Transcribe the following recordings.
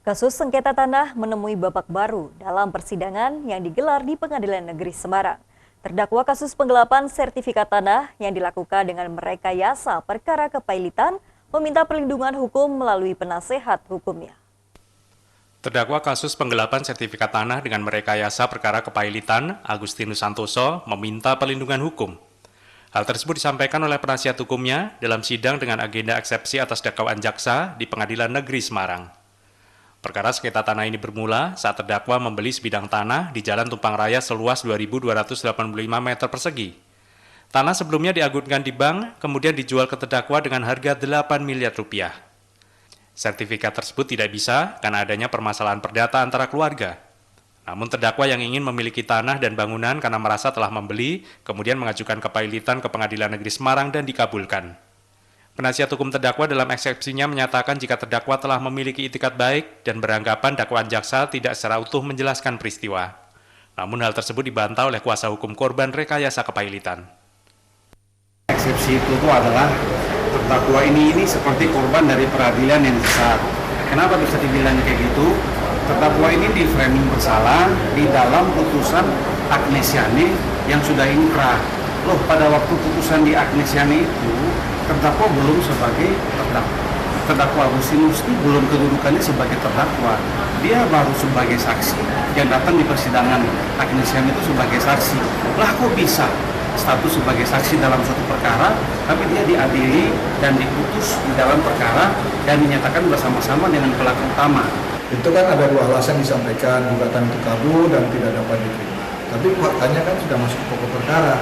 Kasus sengketa tanah menemui babak baru dalam persidangan yang digelar di Pengadilan Negeri Semarang. Terdakwa kasus penggelapan sertifikat tanah yang dilakukan dengan merekayasa perkara kepailitan meminta perlindungan hukum melalui penasehat hukumnya. Terdakwa kasus penggelapan sertifikat tanah dengan merekayasa perkara kepailitan, Agustinus Santoso, meminta perlindungan hukum. Hal tersebut disampaikan oleh penasihat hukumnya dalam sidang dengan agenda eksepsi atas dakwaan jaksa di Pengadilan Negeri Semarang. Perkara sengketa tanah ini bermula saat terdakwa membeli sebidang tanah di Jalan Tumpang Raya seluas 2.285 meter persegi. Tanah sebelumnya diagunkan di bank, kemudian dijual ke terdakwa dengan harga 8 miliar rupiah. Sertifikat tersebut tidak bisa karena adanya permasalahan perdata antara keluarga. Namun terdakwa yang ingin memiliki tanah dan bangunan karena merasa telah membeli, kemudian mengajukan kepailitan ke Pengadilan Negeri Semarang dan dikabulkan. Penasihat hukum terdakwa dalam eksepsinya menyatakan jika terdakwa telah memiliki itikat baik dan beranggapan dakwaan jaksa tidak secara utuh menjelaskan peristiwa. Namun hal tersebut dibantah oleh kuasa hukum korban rekayasa kepailitan. Eksepsi itu adalah terdakwa ini seperti korban dari peradilan yang sesat. Kenapa bisa dibilang kayak gitu? Terdakwa ini di framing bersalah di dalam putusan Agnesiani yang sudah inkrah. Loh, pada waktu putusan di Agnesiani itu terdakwa belum sebagai terdakwa. Terdakwa Agustinus itu belum kedudukannya sebagai terdakwa. Dia baru sebagai saksi yang datang di persidangan Agnesiani itu sebagai saksi. Lah kok bisa status sebagai saksi dalam suatu perkara, tapi dia diadili dan diputus di dalam perkara dan dinyatakan bersama-sama dengan pelaku utama. Itu kan ada dua alasan disampaikan, gugatan itu kabur dan tidak dapat diterima. Tapi faktanya kan sudah masuk ke pokok perkara.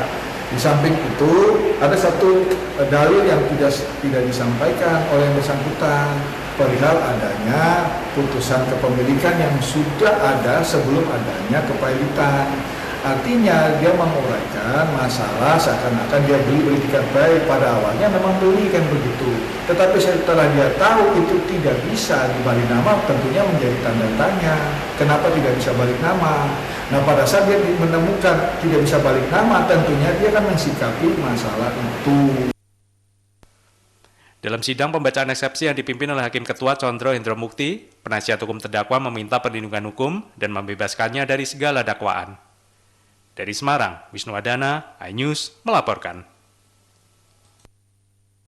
Di samping itu ada satu dalil yang tidak disampaikan oleh yang bersangkutan perihal adanya putusan kepemilikan yang sudah ada sebelum adanya kepailitan. Artinya dia menguraikan masalah seakan-akan dia beli tiket baik, pada awalnya memang beli kan begitu. Tetapi setelah dia tahu itu tidak bisa dibalik nama, tentunya menjadi tanda tanya. Kenapa tidak bisa balik nama? Nah, pada saat dia menemukan tidak bisa balik nama, tentunya dia akan mensikapi masalah itu. Dalam sidang pembacaan eksepsi yang dipimpin oleh Hakim Ketua Condro Hendro Mukti, penasihat hukum terdakwa meminta perlindungan hukum dan membebaskannya dari segala dakwaan. Dari Semarang, Wisnu Wadana, iNews melaporkan.